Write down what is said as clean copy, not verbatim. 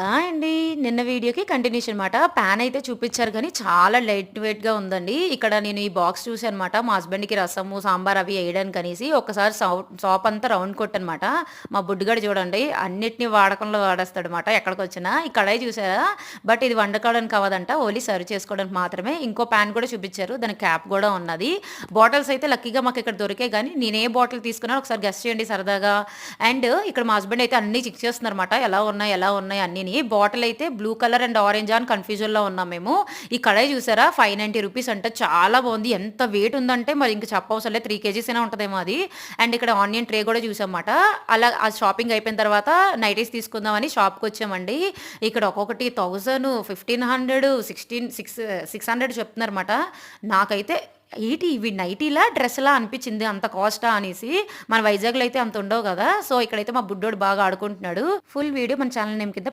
అండి. నిన్న వీడియోకి కంటిన్యూషన్ మాట. పాన్ అయితే చూపిచ్చారు గానీ, చాలా లైట్ వెయిట్‌గా ఉందండి. ఇక్కడ నేను ఈ బాక్స్ చూసానమాట. మా హస్బెండ్‌కి రసము, సాంబార్ అవి ఎయడానికనేసి ఒక్కసారి షాపంతా రౌండ్ కొట్టానమాట. మా బుడ్డిగాడు చూడండి అన్నిటిని వాడకంలో వాడేస్తాడనమాట ఎక్కడికొచ్చినా. ఈ కడాయి చూసారా? బట్ ఇది వండుకోవడానికి అవ్వదంట. ఓన్లీ సర్వ్ చేసుకోవడానికి మాత్రమే. ఇంకో పాన్ కూడా చూపిచ్చారు. దానికి క్యాప్ గూడా ఉన్నది. బాటిల్స్ అయితే లక్కీగా మాకిక్కడ దొరికాయి గానీ, నేనే బాటిల్ తీసుకున్నానో ఒకసారి గెస్ చేయండి సరదాగా. అండ్ ఇక్కడ మా హస్బెండ్ అయితే అన్నీ చెక్ చేస్తున్నారన్నమాట. ఎలా ఉన్నాయి అన్నీని. బాటిల్ అయితే బ్లూ కలర్ అండ్ ఆరెంజా అని కన్‌ఫ్యూజన్‌లో ఉన్నాం మేము. ఈ కడాయి చూసారా? రూ. 590 అంట. చాలా బావుంది. ఎంత వెయిట్ ఉందంటే మరి ఇంక చెప్పవసరం లేదు. 3 కేజీస్ అయినా ఉంటదేమో అది. అండ్ ఇక్కడ ఆనియన్ ట్రే కూడా చూసామన్నమాట. అలా ఆ షాపింగ్ అయిపోయిన తర్వాత నైటీస్ తీసుకుందామని షాప్‌కొచ్చామండి. ఇక్కడ ఒక్కొక్కటి 1000, 1500, 600 చెప్తున్నారన్నమాట. నాకైతే ఇవి నైటీలా? డ్రెస్‌లా అనిపిచ్చింది. అంత కాస్టా అనేసి. మన వైజాగ్‌లో అయితే అంత ఉండవు గదా! సో, ఇక్కడైతే మా బుడ్డోడు బాగా ఆడుకుంటున్నాడు. ఫుల్ వీడియో మన ఛానల్ నేమ్ కింద